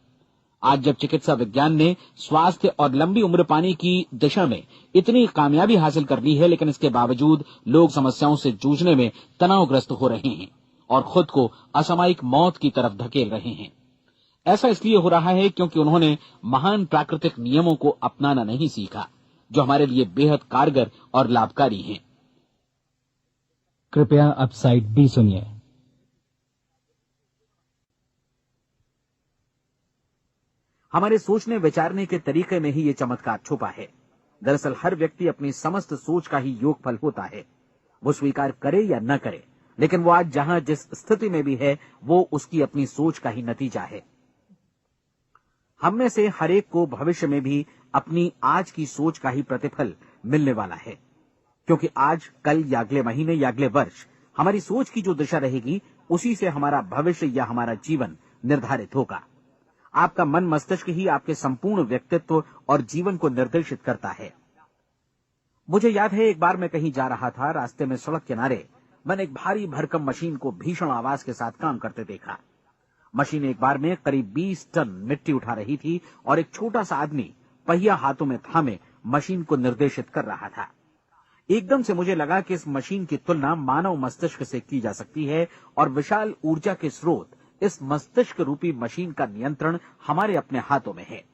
Speaker 2: आज जब चिकित्सा विज्ञान ने स्वास्थ्य और लंबी उम्र पाने की दिशा में इतनी कामयाबी हासिल कर ली है, लेकिन इसके बावजूद लोग समस्याओं से जूझने में तनावग्रस्त हो रहे हैं और खुद को असामयिक मौत की तरफ धकेल रहे हैं। ऐसा इसलिए हो रहा है क्योंकि उन्होंने महान प्राकृतिक नियमों को अपनाना नहीं सीखा, जो हमारे लिए बेहद कारगर और लाभकारी हैं।
Speaker 3: कृपया अब साइड बी सुनिए।
Speaker 2: हमारे सोचने विचारने के तरीके में ही ये चमत्कार छुपा है। दरअसल हर व्यक्ति अपनी समस्त सोच का ही योगफल होता है। वो स्वीकार करे या न करे, लेकिन वो आज जहां जिस स्थिति में भी है वो उसकी अपनी सोच का ही नतीजा है। हम में से हर एक को भविष्य में भी अपनी आज की सोच का ही प्रतिफल मिलने वाला है, क्योंकि आज, कल या अगले महीने या अगले वर्ष हमारी सोच की जो दिशा रहेगी उसी से हमारा भविष्य या हमारा जीवन निर्धारित होगा। आपका मन मस्तिष्क ही आपके संपूर्ण व्यक्तित्व और जीवन को निर्देशित करता है। मुझे याद है एक बार मैं कहीं जा रहा था, रास्ते में सड़क किनारे मैंने एक भारी भरकम मशीन को भीषण आवाज के साथ काम करते देखा। मशीन एक बार में करीब 20 टन मिट्टी उठा रही थी और एक छोटा सा आदमी पहिया हाथों में थामे मशीन को निर्देशित कर रहा था। एकदम से मुझे लगा कि इस मशीन की तुलना मानव मस्तिष्क से की जा सकती है और विशाल ऊर्जा के स्रोत इस मस्तिष्क रूपी मशीन का नियंत्रण हमारे अपने हाथों में है।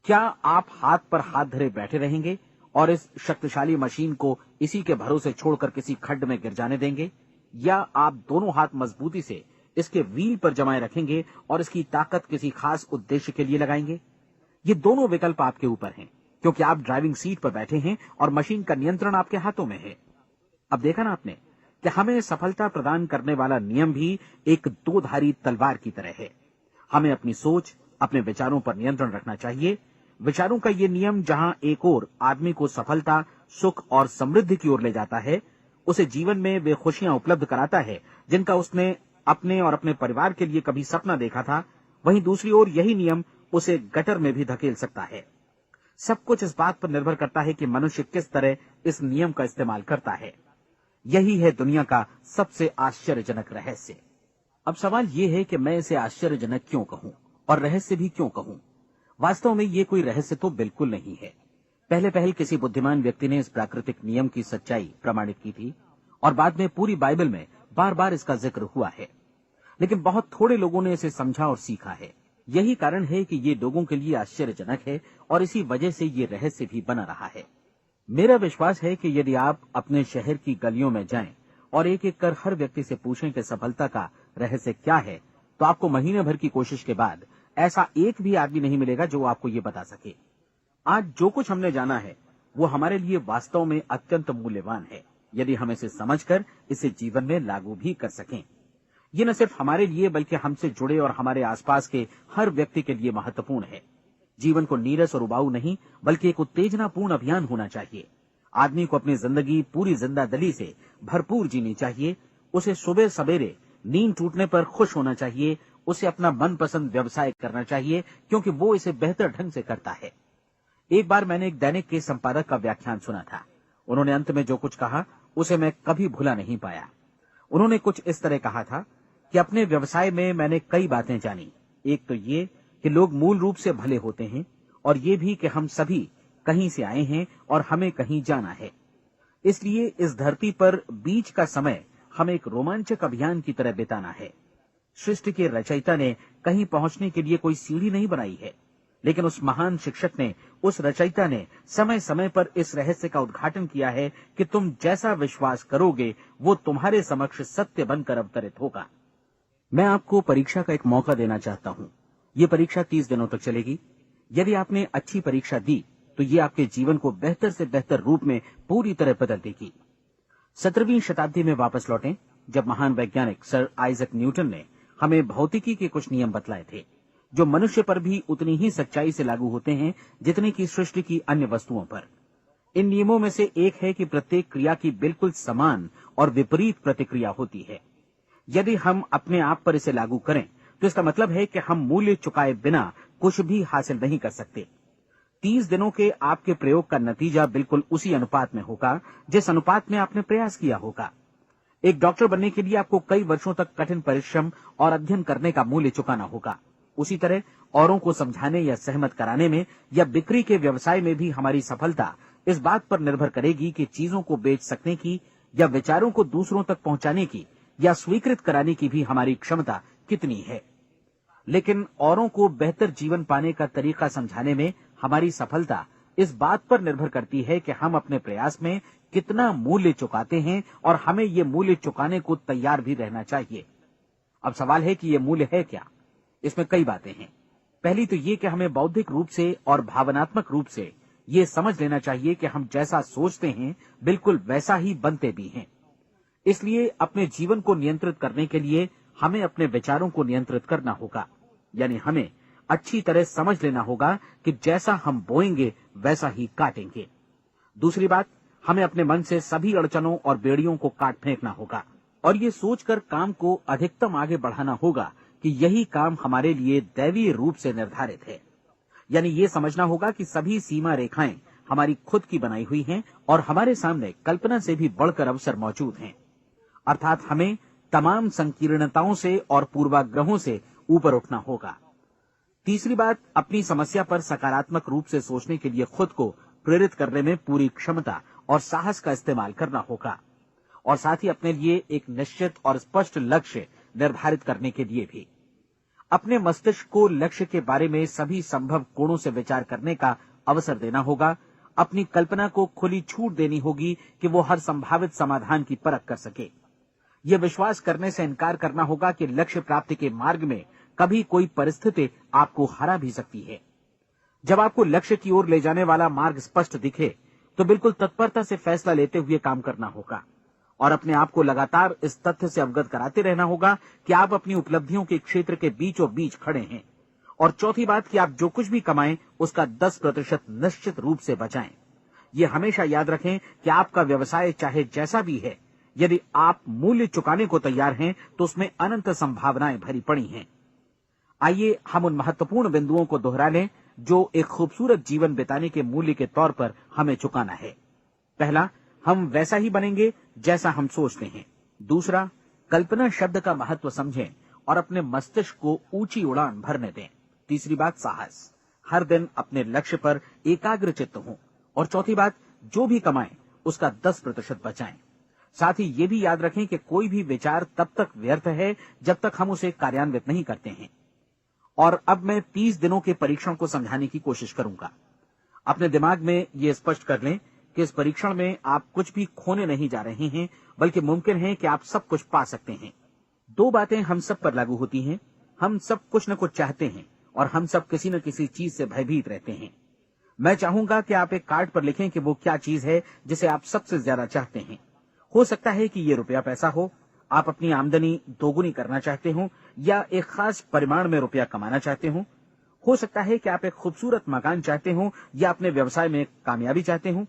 Speaker 2: क्या आप हाथ पर हाथ धरे बैठे रहेंगे और इस शक्तिशाली मशीन को इसी के भरोसे छोड़कर किसी खड्ड में गिर जाने देंगे, या आप दोनों हाथ मजबूती से इसके व्हील पर जमाए रखेंगे और इसकी ताकत किसी खास उद्देश्य के लिए लगाएंगे? ये दोनों विकल्प आपके ऊपर हैं, क्योंकि आप ड्राइविंग सीट पर बैठे हैं और मशीन का नियंत्रण आपके हाथों में है। अब देखा ना आपने कि हमें सफलता प्रदान करने वाला नियम भी एक दो-धारी तलवार की तरह है। हमें अपनी सोच, अपने विचारों पर नियंत्रण रखना चाहिए। विचारों का ये नियम जहां एक ओर आदमी को सफलता, सुख और समृद्धि की ओर ले जाता है, उसे जीवन में वे खुशियां उपलब्ध कराता है जिनका उसने अपने और अपने परिवार के लिए कभी सपना देखा था, वहीं दूसरी ओर यही नियम उसे गटर में भी धकेल सकता है। सब कुछ इस बात पर निर्भर करता है कि मनुष्य किस तरह इस नियम का इस्तेमाल करता है। यही है दुनिया का सबसे आश्चर्यजनक रहस्य। अब सवाल यह है कि मैं इसे आश्चर्यजनक क्यों कहूं और रहस्य भी क्यों कहूं? वास्तव में ये कोई रहस्य तो बिल्कुल नहीं है। पहले किसी बुद्धिमान व्यक्ति ने इस प्राकृतिक नियम की सच्चाई प्रमाणित की थी और बाद में पूरी बाइबल में बार बार इसका जिक्र हुआ है, लेकिन बहुत थोड़े लोगों ने इसे समझा और सीखा है। यही कारण है कि ये लोगों के लिए आश्चर्यजनक है और इसी वजह से ये रहस्य भी बना रहा है। मेरा विश्वास है कि यदि आप अपने शहर की गलियों में जाएं और एक एक कर हर व्यक्ति से पूछें कि सफलता का रहस्य क्या है, तो आपको महीने भर की कोशिश के बाद ऐसा एक भी आदमी नहीं मिलेगा जो आपको ये बता सके। आज जो कुछ हमने जाना है वो हमारे लिए वास्तव में अत्यंत मूल्यवान है, यदि हम इसे समझकर इसे जीवन में लागू भी कर सकें। ये न सिर्फ हमारे लिए बल्कि हमसे जुड़े और हमारे आसपास के हर व्यक्ति के लिए महत्वपूर्ण है। जीवन को नीरस और उबाऊ नहीं बल्कि एक उत्तेजनापूर्ण अभियान होना चाहिए। आदमी को अपनी जिंदगी पूरी जिंदादिली से भरपूर जीनी चाहिए। उसे सुबह सवेरे नींद टूटने पर खुश होना चाहिए। उसे अपना मनपसंद व्यवसाय करना चाहिए क्योंकि वो इसे बेहतर ढंग से करता है। एक बार मैंने एक दैनिक के संपादक का व्याख्यान सुना था। उन्होंने अंत में जो कुछ कहा उसे मैं कभी भुला नहीं पाया। उन्होंने कुछ इस तरह कहा था कि अपने व्यवसाय में मैंने कई बातें जानी। एक तो ये कि लोग मूल रूप से भले होते हैं और ये भी कि हम सभी कहीं से आए हैं और हमें कहीं जाना है। इसलिए इस धरती पर बीच का समय हमें एक रोमांचक अभियान की तरह बिताना है। सृष्टि के रचयिता ने कहीं पहुंचने के लिए कोई सीढ़ी नहीं बनाई है, लेकिन उस महान शिक्षक ने, उस रचयिता ने समय समय पर इस रहस्य का उद्घाटन किया है कि तुम जैसा विश्वास करोगे वो तुम्हारे समक्ष सत्य बनकर अवतरित होगा। मैं आपको परीक्षा का एक मौका देना चाहता हूं। ये परीक्षा 30 दिनों तक चलेगी। यदि आपने अच्छी परीक्षा दी तो ये आपके जीवन को बेहतर से बेहतर रूप में पूरी तरह बदल देगी। 17वीं शताब्दी में वापस लौटें, जब महान वैज्ञानिक सर आइजक न्यूटन ने हमें भौतिकी के कुछ नियम बतलाए थे, जो मनुष्य पर भी उतनी ही सच्चाई से लागू होते हैं जितनी की सृष्टि की अन्य वस्तुओं पर। इन नियमों में से एक है कि प्रत्येक क्रिया की बिल्कुल समान और विपरीत प्रतिक्रिया होती है। यदि हम अपने आप पर इसे लागू करें तो इसका मतलब है कि हम मूल्य चुकाए बिना कुछ भी हासिल नहीं कर सकते। 30 दिनों के आपके प्रयोग का नतीजा बिल्कुल उसी अनुपात में होगा जिस अनुपात में आपने प्रयास किया होगा। एक डॉक्टर बनने के लिए आपको कई वर्षों तक कठिन परिश्रम और अध्ययन करने का मूल्य चुकाना होगा। उसी तरह औरों को समझाने या सहमत कराने में या बिक्री के व्यवसाय में भी हमारी सफलता इस बात पर निर्भर करेगी कि चीजों को बेच सकने की या विचारों को दूसरों तक पहुंचाने की या स्वीकृत कराने की भी हमारी क्षमता कितनी है। लेकिन औरों को बेहतर जीवन पाने का तरीका समझाने में हमारी सफलता इस बात पर निर्भर करती है कि हम अपने प्रयास में कितना मूल्य चुकाते हैं और हमें ये मूल्य चुकाने को तैयार भी रहना चाहिए। अब सवाल है कि ये मूल्य है क्या? इसमें कई बातें हैं। पहली तो ये कि हमें बौद्धिक रूप से और भावनात्मक रूप से ये समझ लेना चाहिए कि हम जैसा सोचते हैं बिल्कुल वैसा ही बनते भी हैं। इसलिए अपने जीवन को नियंत्रित करने के लिए हमें अपने विचारों को नियंत्रित करना होगा। यानी हमें अच्छी तरह समझ लेना होगा कि जैसा हम बोएंगे वैसा ही काटेंगे। दूसरी बात, हमें अपने मन से सभी अड़चनों और बेड़ियों को काट फेंकना होगा और ये सोचकर काम को अधिकतम आगे बढ़ाना होगा कि यही काम हमारे लिए दैवीय रूप से निर्धारित है। यानी ये समझना होगा कि सभी सीमा रेखाएं हमारी खुद की बनाई हुई हैं और हमारे सामने कल्पना से भी बढ़कर अवसर मौजूद हैं। अर्थात हमें तमाम संकीर्णताओं से और पूर्वाग्रहों से ऊपर उठना होगा। तीसरी बात, अपनी समस्या पर सकारात्मक रूप से सोचने के लिए खुद को प्रेरित करने में पूरी क्षमता और साहस का इस्तेमाल करना होगा और साथ ही अपने लिए एक निश्चित और स्पष्ट लक्ष्य निर्धारित करने के लिए भी। अपने मस्तिष्क को लक्ष्य के बारे में सभी संभव कोणों से विचार करने का अवसर देना होगा। अपनी कल्पना को खुली छूट देनी होगी कि वो हर संभावित समाधान की परख कर सके। यह विश्वास करने से इनकार करना होगा कि लक्ष्य प्राप्ति के मार्ग में कभी कोई परिस्थिति आपको हरा भी सकती है। जब आपको लक्ष्य की ओर ले जाने वाला मार्ग स्पष्ट दिखे तो बिल्कुल तत्परता से फैसला लेते हुए काम करना होगा और अपने आप को लगातार इस तथ्य से अवगत कराते रहना होगा कि आप अपनी उपलब्धियों के क्षेत्र के बीचों बीच खड़े हैं। और चौथी बात कि आप जो कुछ भी कमाएं उसका 10% निश्चित रूप से बचाएं। ये हमेशा याद रखें कि आपका व्यवसाय चाहे जैसा भी है, यदि आप मूल्य चुकाने को तैयार हैं तो उसमें अनंत संभावनाएं भरी पड़ी हैं। आइए हम उन महत्वपूर्ण बिंदुओं को दोहरा लें जो एक खूबसूरत जीवन बिताने के मूल्य के तौर पर हमें चुकाना है। पहला, हम वैसा ही बनेंगे जैसा हम सोचते हैं। दूसरा, कल्पना शब्द का महत्व समझें और अपने मस्तिष्क को ऊंची उड़ान भरने दें। तीसरी बात, साहस, हर दिन अपने लक्ष्य पर एकाग्र चित्त हों। और चौथी बात, जो भी कमाएं उसका 10% बचाएं। साथ ही ये भी याद रखें कि कोई भी विचार तब तक व्यर्थ है जब तक हम उसे कार्यान्वित नहीं करते हैं। और अब मैं 30 दिनों के परीक्षण को समझाने की कोशिश करूंगा। अपने दिमाग में ये स्पष्ट कर लें कि इस परीक्षण में आप कुछ भी खोने नहीं जा रहे हैं, बल्कि मुमकिन है कि आप सब कुछ पा सकते हैं। 2 बातें हम सब पर लागू होती हैं। हम सब कुछ न कुछ चाहते हैं और हम सब किसी न किसी चीज से भयभीत रहते हैं। मैं चाहूंगा कि आप एक कार्ड पर लिखें कि वो क्या चीज है जिसे आप सबसे ज्यादा चाहते हैं। हो सकता है कि ये रुपया पैसा हो, आप अपनी आमदनी दोगुनी करना चाहते हो, या एक खास परिमाण में रुपया कमाना चाहते हो सकता है कि आप एक खूबसूरत मकान चाहते हो, या अपने व्यवसाय में कामयाबी चाहते हो,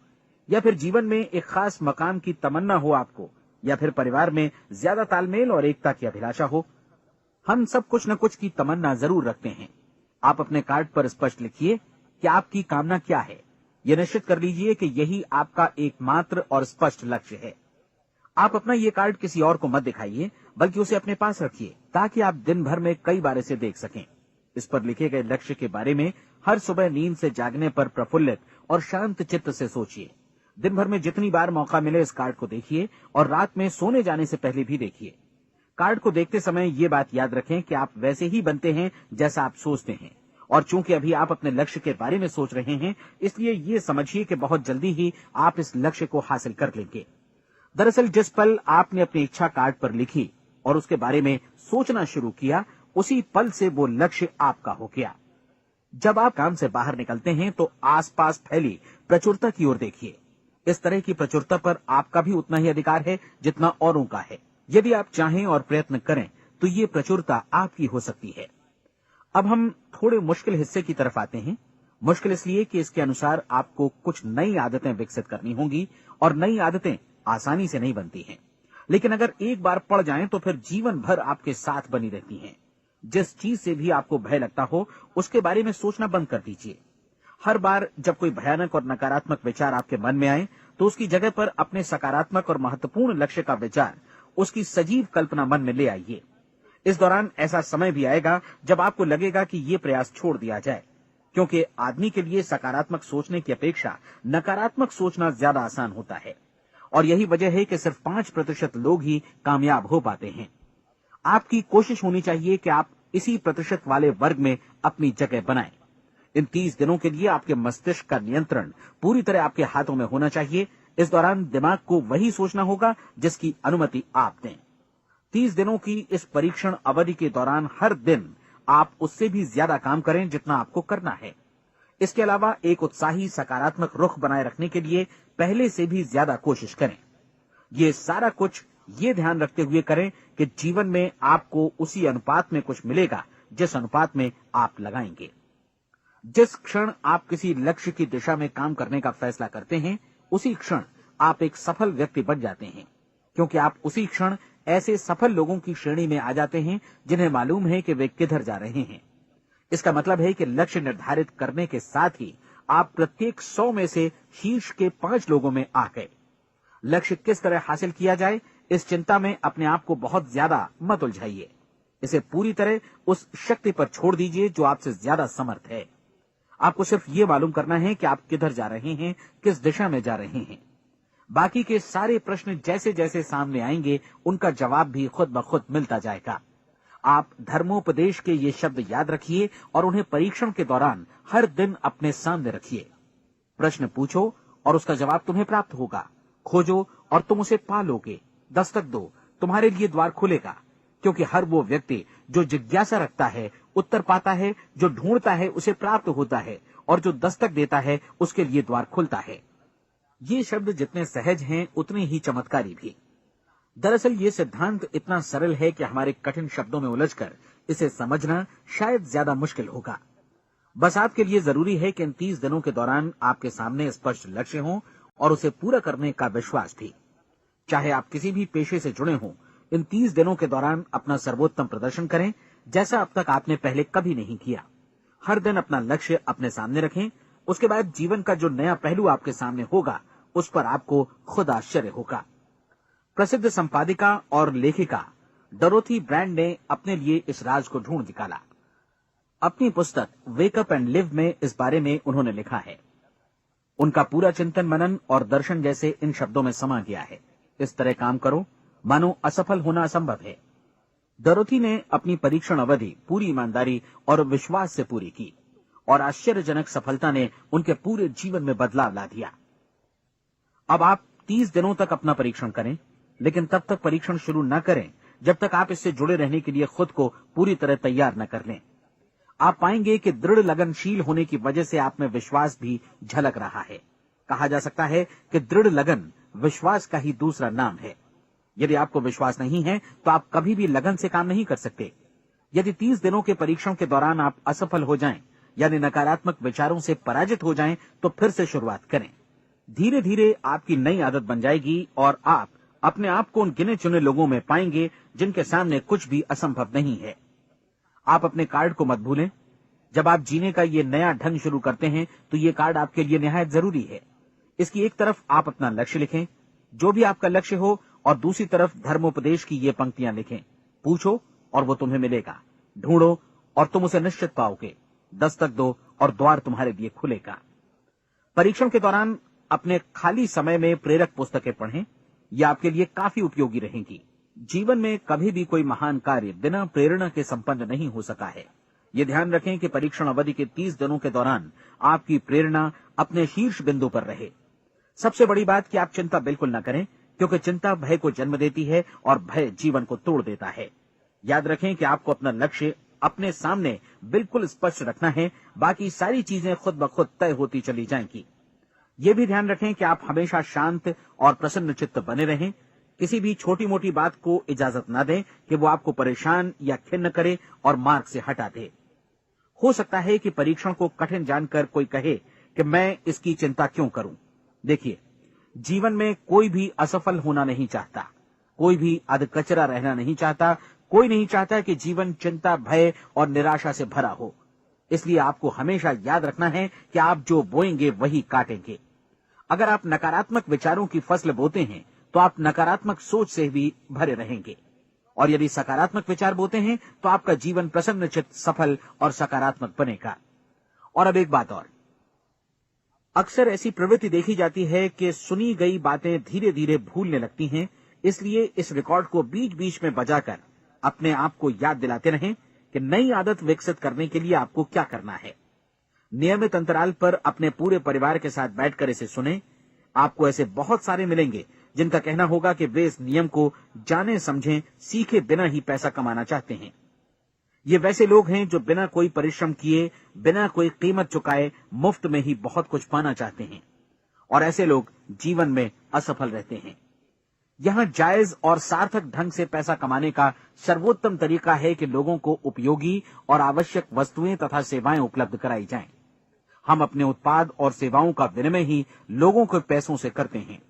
Speaker 2: या फिर जीवन में एक खास मकाम की तमन्ना हो आपको, या फिर परिवार में ज्यादा तालमेल और एकता की अभिलाषा हो। हम सब कुछ न कुछ की तमन्ना जरूर रखते हैं। आप अपने कार्ड पर स्पष्ट लिखिए कि आपकी कामना क्या है। यह निश्चित कर लीजिए कि यही आपका एकमात्र और स्पष्ट लक्ष्य है। आप अपना ये कार्ड किसी और को मत दिखाइए, बल्कि उसे अपने पास रखिए, ताकि आप दिन भर में कई बार इसे देख सकें। इस पर लिखे गए लक्ष्य के बारे में हर सुबह नींद से जागने पर प्रफुल्लित और शांत चित्त से सोचिए। दिन भर में जितनी बार मौका मिले इस कार्ड को देखिए, और रात में सोने जाने से पहले भी देखिए। कार्ड को देखते समय ये बात याद रखें कि आप वैसे ही बनते हैं जैसा आप सोचते हैं, और चूंकि अभी आप अपने लक्ष्य के बारे में सोच रहे हैं, इसलिए ये समझिए कि बहुत जल्दी ही आप इस लक्ष्य को हासिल कर लेंगे। दरअसल जिस पल आपने अपनी इच्छा कार्ड पर लिखी और उसके बारे में सोचना शुरू किया, उसी पल से वो लक्ष्य आपका हो गया। जब आप काम से बाहर निकलते हैं तो आसपास फैली प्रचुरता की ओर देखिए। इस तरह की प्रचुरता पर आपका भी उतना ही अधिकार है जितना औरों का है। यदि आप चाहें और प्रयत्न करें तो ये प्रचुरता आपकी हो सकती है। अब हम थोड़े मुश्किल हिस्से की तरफ आते हैं। मुश्किल इसलिए कि इसके अनुसार आपको कुछ नई आदतें विकसित करनी होंगी, और नई आदतें आसानी से नहीं बनती हैं, लेकिन अगर एक बार पड़ जाएं तो फिर जीवन भर आपके साथ बनी रहती हैं। जिस चीज से भी आपको भय लगता हो, उसके बारे में सोचना बंद कर दीजिए। हर बार जब कोई भयानक और नकारात्मक विचार आपके मन में आए, तो उसकी जगह पर अपने सकारात्मक और महत्वपूर्ण लक्ष्य का विचार, उसकी सजीव कल्पना मन में ले आइए। इस दौरान ऐसा समय भी आएगा जब आपको लगेगा कि ये प्रयास छोड़ दिया जाए, क्योंकि आदमी के लिए सकारात्मक सोचने की अपेक्षा नकारात्मक सोचना ज्यादा आसान होता है, और यही वजह है कि सिर्फ 5% लोग ही कामयाब हो पाते हैं। आपकी कोशिश होनी चाहिए कि आप इसी प्रतिशत वाले वर्ग में अपनी जगह बनाएं। इन 30 दिनों के लिए आपके मस्तिष्क का नियंत्रण पूरी तरह आपके हाथों में होना चाहिए। इस दौरान दिमाग को वही सोचना होगा जिसकी अनुमति आप दें। 30 दिनों की इस परीक्षण अवधि के दौरान हर दिन आप उससे भी ज्यादा काम करें जितना आपको करना है। इसके अलावा एक उत्साही सकारात्मक रुख बनाए रखने के लिए पहले से भी ज्यादा कोशिश करें। ये सारा कुछ ये ध्यान रखते हुए करें कि जीवन में आपको उसी अनुपात में कुछ मिलेगा जिस अनुपात में आप लगाएंगे। जिस क्षण आप किसी लक्ष्य की दिशा में काम करने का फैसला करते हैं, उसी क्षण आप एक सफल व्यक्ति बन जाते हैं, क्योंकि आप उसी क्षण ऐसे सफल लोगों की श्रेणी में आ जाते हैं जिन्हें मालूम है कि वे किधर जा रहे हैं। इसका मतलब है कि लक्ष्य निर्धारित करने के साथ ही आप प्रत्येक 100 में से शीर्ष के 5 लोगों में आ गए। लक्ष्य किस तरह हासिल किया जाए, इस चिंता में अपने आप को बहुत ज्यादा मत उलझाइए। इसे पूरी तरह उस शक्ति पर छोड़ दीजिए जो आपसे ज्यादा समर्थ है। आपको सिर्फ ये मालूम करना है कि आप किधर जा रहे हैं, किस दिशा में जा रहे हैं। बाकी के सारे प्रश्न जैसे जैसे सामने आएंगे, उनका जवाब भी खुद ब खुद मिलता जाएगा। आप धर्मोपदेश के ये शब्द याद रखिए और उन्हें परीक्षण के दौरान हर दिन अपने सामने रखिए। प्रश्न पूछो और उसका जवाब तुम्हें प्राप्त होगा। खोजो और तुम उसे पा लोगे। दस्तक दो, तुम्हारे लिए द्वार खुलेगा, क्योंकि हर वो व्यक्ति जो जिज्ञासा रखता है उत्तर पाता है, जो ढूंढता है उसे प्राप्त होता है, और जो दस्तक देता है उसके लिए द्वार खुलता है। ये शब्द जितने सहज हैं उतने ही चमत्कारी भी। दरअसल ये सिद्धांत इतना सरल है कि हमारे कठिन शब्दों में उलझकर इसे समझना शायद ज्यादा मुश्किल होगा। बस आपके लिए जरूरी है कि इन 30 दिनों के दौरान आपके सामने स्पष्ट लक्ष्य हो और उसे पूरा करने का विश्वास भी। चाहे आप किसी भी पेशे से जुड़े हों, इन 30 दिनों के दौरान अपना सर्वोत्तम प्रदर्शन करें, जैसा अब तक आपने पहले कभी नहीं किया। हर दिन अपना लक्ष्य अपने सामने रखें। उसके बाद जीवन का जो नया पहलू आपके सामने होगा, उस पर आपको खुद आश्चर्य होगा। प्रसिद्ध संपादिका और लेखिका डोरोथी ब्रैंड ने अपने लिए इस राज को ढूंढ निकाला। अपनी पुस्तक वेक अप एंड लिव में इस बारे में उन्होंने लिखा है। उनका पूरा चिंतन मनन और दर्शन जैसे इन शब्दों में समा गया है। इस तरह काम करो मानो असफल होना असंभव है। डोरोथी ने अपनी परीक्षण अवधि पूरी ईमानदारी और विश्वास से पूरी की और आश्चर्यजनक सफलता ने उनके पूरे जीवन में बदलाव ला दिया। अब आप 30 दिनों तक अपना परीक्षण करें, लेकिन तब तक परीक्षण शुरू न करें जब तक आप इससे जुड़े रहने के लिए खुद को पूरी तरह तैयार न कर लें। आप पाएंगे कि दृढ़ लगनशील होने की वजह से आप में विश्वास भी झलक रहा है। कहा जा सकता है कि दृढ़ लगन विश्वास का ही दूसरा नाम है। यदि आपको विश्वास नहीं है तो आप कभी भी लगन से काम नहीं कर सकते। यदि 30 दिनों के परीक्षण के दौरान आप असफल हो जाएं, यानी नकारात्मक विचारों से पराजित हो जाएं, तो फिर से शुरुआत करें। धीरे धीरे आपकी नई आदत बन जाएगी और आप अपने आप को उन गिने चुने लोगों में पाएंगे जिनके सामने कुछ भी असंभव नहीं है। आप अपने कार्ड को मत भूलें। जब आप जीने का ये नया ढंग शुरू करते हैं तो ये कार्ड आपके लिए निहायत जरूरी है। इसकी एक तरफ आप अपना लक्ष्य लिखें, जो भी आपका लक्ष्य हो, और दूसरी तरफ धर्मोपदेश की ये पंक्तियां लिखें। पूछो और वो तुम्हें मिलेगा, ढूंढो और तुम उसे निश्चित पाओगे, दस्तक दो और द्वार तुम्हारे लिए खुलेगा। परीक्षण के दौरान अपने खाली समय में प्रेरक पुस्तकें पढ़ें। ये आपके लिए काफी उपयोगी रहेंगी। जीवन में कभी भी कोई महान कार्य बिना प्रेरणा के संपन्न नहीं हो सका है। ये ध्यान रखें कि परीक्षण अवधि के 30 दिनों के दौरान आपकी प्रेरणा अपने शीर्ष बिंदु पर रहे। सबसे बड़ी बात कि आप चिंता बिल्कुल न करें, क्योंकि चिंता भय को जन्म देती है और भय जीवन को तोड़ देता है। याद रखें कि आपको अपना लक्ष्य अपने सामने बिल्कुल स्पष्ट रखना है, बाकी सारी चीजें खुद ब खुद तय होती चली जाएंगी। ये भी ध्यान रखें कि आप हमेशा शांत और प्रसन्न चित्त बने रहें। किसी भी छोटी मोटी बात को इजाजत न दें कि वो आपको परेशान या खिन्न करे और मार्ग से हटा दे। हो सकता है कि परीक्षण को कठिन जानकर कोई कहे कि मैं इसकी चिंता क्यों करूं। देखिए, जीवन में कोई भी असफल होना नहीं चाहता, कोई भी अधकचरा रहना नहीं चाहता, कोई नहीं चाहता कि जीवन चिंता, भय और निराशा से भरा हो। इसलिए आपको हमेशा याद रखना है कि आप जो बोएंगे वही काटेंगे। अगर आप नकारात्मक विचारों की फसल बोते हैं तो आप नकारात्मक सोच से भी भरे रहेंगे, और यदि सकारात्मक विचार बोते हैं तो आपका जीवन प्रसन्नचित्त, सफल और सकारात्मक बनेगा। और अब एक बात और, अक्सर ऐसी प्रवृत्ति देखी जाती है कि सुनी गई बातें धीरे धीरे भूलने लगती हैं। इसलिए इस रिकॉर्ड को बीच बीच में बजाकर अपने आप को याद दिलाते रहें कि नई आदत विकसित करने के लिए आपको क्या करना है। नियमित अंतराल पर अपने पूरे परिवार के साथ बैठकर इसे सुनें। आपको ऐसे बहुत सारे मिलेंगे जिनका कहना होगा कि वे इस नियम को जाने समझें सीखे बिना ही पैसा कमाना चाहते हैं। ये वैसे लोग हैं जो बिना कोई परिश्रम किए, बिना कोई कीमत चुकाए मुफ्त में ही बहुत कुछ पाना चाहते हैं, और ऐसे लोग जीवन में असफल रहते हैं। यहां जायज और सार्थक ढंग से पैसा कमाने का सर्वोत्तम तरीका है कि लोगों को उपयोगी और आवश्यक वस्तुएं तथा सेवाएं उपलब्ध कराई जाएं। हम अपने उत्पाद और सेवाओं का विनिमय ही लोगों के पैसों से करते हैं।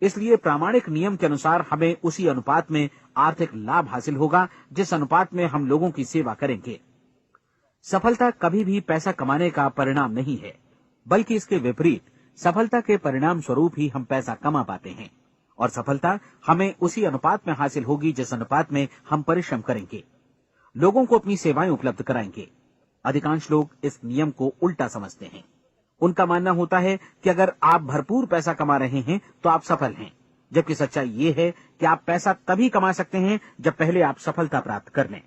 Speaker 2: इसलिए प्रामाणिक नियम के अनुसार हमें उसी अनुपात में आर्थिक लाभ हासिल होगा जिस अनुपात में हम लोगों की सेवा करेंगे। सफलता कभी भी पैसा कमाने का परिणाम नहीं है, बल्कि इसके विपरीत सफलता के परिणाम स्वरूप ही हम पैसा कमा पाते हैं, और सफलता हमें उसी अनुपात में हासिल होगी जिस अनुपात में हम परिश्रम करेंगे, लोगों को अपनी सेवाएं उपलब्ध कराएंगे। अधिकांश लोग इस नियम को उल्टा समझते हैं। उनका मानना होता है कि अगर आप भरपूर पैसा कमा रहे हैं तो आप सफल हैं, जबकि सच्चाई ये है कि आप पैसा तभी कमा सकते हैं जब पहले आप सफलता प्राप्त कर लें।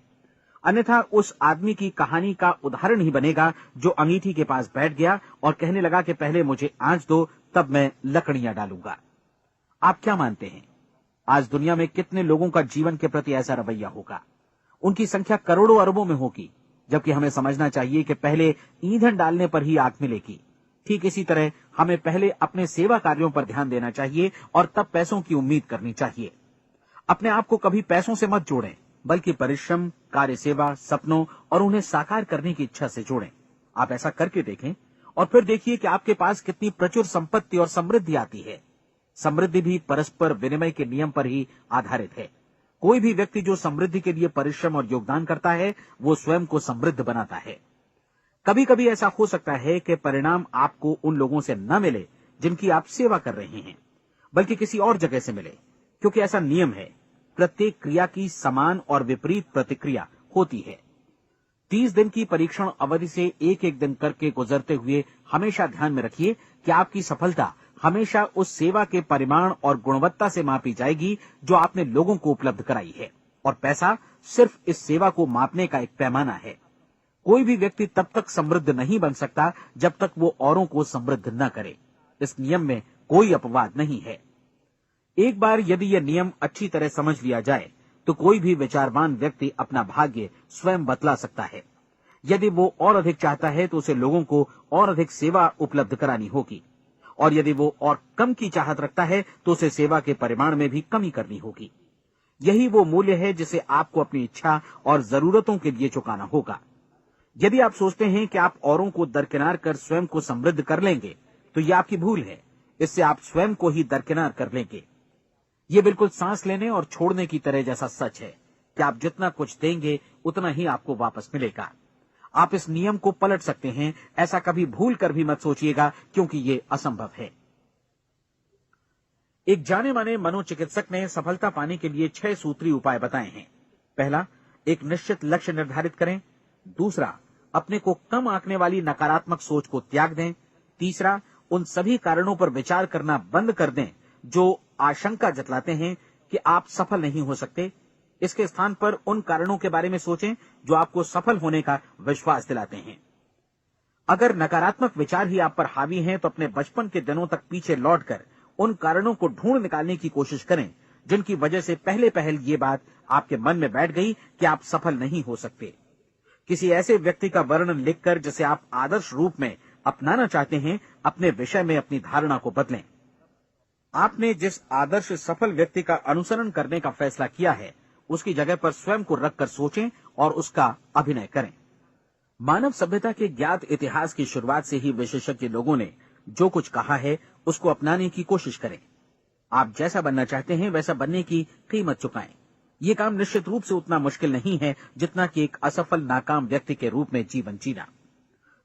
Speaker 2: अन्यथा उस आदमी की कहानी का उदाहरण ही बनेगा जो अंगीठी के पास बैठ गया और कहने लगा कि पहले मुझे आंच दो, तब मैं लकड़ियां डालूंगा। आप क्या मानते हैं, आज दुनिया में कितने लोगों का जीवन के प्रति ऐसा रवैया होगा? उनकी संख्या करोड़ों अरबों में होगी, जबकि हमें समझना चाहिए कि पहले ईंधन डालने पर ही आग मिलेगी। ठीक इसी तरह हमें पहले अपने सेवा कार्यों पर ध्यान देना चाहिए और तब पैसों की उम्मीद करनी चाहिए। अपने आप को कभी पैसों से मत जोड़ें, बल्कि परिश्रम, कार्य सेवा, सपनों और उन्हें साकार करने की इच्छा से जोड़ें। आप ऐसा करके देखें और फिर देखिए कि आपके पास कितनी प्रचुर संपत्ति और समृद्धि आती है। समृद्धि भी परस्पर विनिमय के नियम पर ही आधारित है। कोई भी व्यक्ति जो समृद्धि के लिए परिश्रम और योगदान करता है, वो स्वयं को समृद्ध बनाता है। कभी कभी ऐसा हो सकता है कि परिणाम आपको उन लोगों से न मिले जिनकी आप सेवा कर रहे हैं, बल्कि किसी और जगह से मिले, क्योंकि ऐसा नियम है, प्रत्येक क्रिया की समान और विपरीत प्रतिक्रिया होती है। 30 दिन की परीक्षण अवधि से एक एक दिन करके गुजरते हुए हमेशा ध्यान में रखिए कि आपकी सफलता हमेशा उस सेवा के परिमाण और गुणवत्ता से मापी जाएगी जो आपने लोगों को उपलब्ध कराई है, और पैसा सिर्फ इस सेवा को मापने का एक पैमाना है। कोई भी व्यक्ति तब तक समृद्ध नहीं बन सकता जब तक वो औरों को समृद्ध न करे। इस नियम में कोई अपवाद नहीं है। एक बार यदि यह नियम अच्छी तरह समझ लिया जाए तो कोई भी विचारवान व्यक्ति अपना भाग्य स्वयं बतला सकता है। यदि वो और अधिक चाहता है तो उसे लोगों को और अधिक सेवा उपलब्ध करानी होगी, और यदि वो और कम की चाहत रखता है तो उसे सेवा के परिमाण में भी कमी करनी होगी। यही वो मूल्य है जिसे आपको अपनी इच्छा और जरूरतों के लिए चुकाना होगा। यदि आप सोचते हैं कि आप औरों को दरकिनार कर स्वयं को समृद्ध कर लेंगे तो ये आपकी भूल है। इससे आप स्वयं को ही दरकिनार कर लेंगे। ये बिल्कुल सांस लेने और छोड़ने की तरह जैसा सच है कि आप जितना कुछ देंगे उतना ही आपको वापस मिलेगा। आप इस नियम को पलट सकते हैं, ऐसा कभी भूल कर भी मत सोचिएगा, क्योंकि ये असंभव है। एक जाने माने मनोचिकित्सक ने सफलता पाने के लिए 6 सूत्री उपाय बताए हैं। पहला, एक निश्चित लक्ष्य निर्धारित करें। दूसरा, अपने को कम आंकने वाली नकारात्मक सोच को त्याग दें। तीसरा, उन सभी कारणों पर विचार करना बंद कर दें जो आशंका जतलाते हैं कि आप सफल नहीं हो सकते। इसके स्थान पर उन कारणों के बारे में सोचें जो आपको सफल होने का विश्वास दिलाते हैं। अगर नकारात्मक विचार ही आप पर हावी हैं तो अपने बचपन के दिनों तक पीछे लौटकर उन कारणों को ढूंढ निकालने की कोशिश करें जिनकी वजह से पहले ये बात आपके मन में बैठ गई कि आप सफल नहीं हो सकते। किसी ऐसे व्यक्ति का वर्णन लिखकर जिसे आप आदर्श रूप में अपनाना चाहते हैं, अपने विषय में अपनी धारणा को बदलें। आपने जिस आदर्श सफल व्यक्ति का अनुसरण करने का फैसला किया है उसकी जगह पर स्वयं को रखकर सोचें और उसका अभिनय करें। मानव सभ्यता के ज्ञात इतिहास की शुरुआत से ही विशेषज्ञ लोगों ने जो कुछ कहा है उसको अपनाने की कोशिश करें। आप जैसा बनना चाहते हैं वैसा बनने की कीमत चुकाएं। ये काम निश्चित रूप से उतना मुश्किल नहीं है जितना कि एक असफल नाकाम व्यक्ति के रूप में जीवन जीना।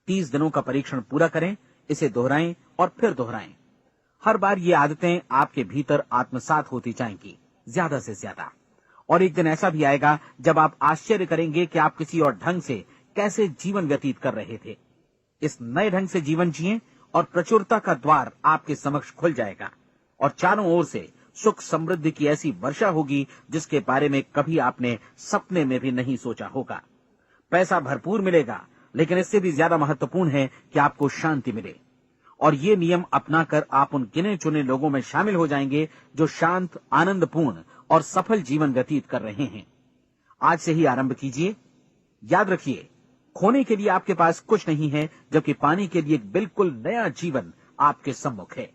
Speaker 2: 30 दिनों का परीक्षण पूरा करें, इसे दोहराएं और फिर दोहराएं। हर बार ये आदतें आपके भीतर आत्मसात होती जाएंगी, ज्यादा से ज्यादा। और एक दिन ऐसा भी आएगा जब आप आश्चर्य करेंगे कि आप किसी और ढंग से कैसे जीवन व्यतीत कर रहे थे। इस नए ढंग से जीवन जिएं और प्रचुरता का द्वार आपके समक्ष खुल जाएगा और चारों ओर से सुख समृद्धि की ऐसी वर्षा होगी जिसके बारे में कभी आपने सपने में भी नहीं सोचा होगा। पैसा भरपूर मिलेगा, लेकिन इससे भी ज्यादा महत्वपूर्ण है कि आपको शांति मिले। और ये नियम अपनाकर आप उन गिने चुने लोगों में शामिल हो जाएंगे जो शांत, आनंदपूर्ण और सफल जीवन व्यतीत कर रहे हैं। आज से ही आरंभ कीजिए। याद रखिए, खोने के लिए आपके पास कुछ नहीं है, जबकि पाने के लिए एक बिल्कुल नया जीवन आपके सम्मुख है।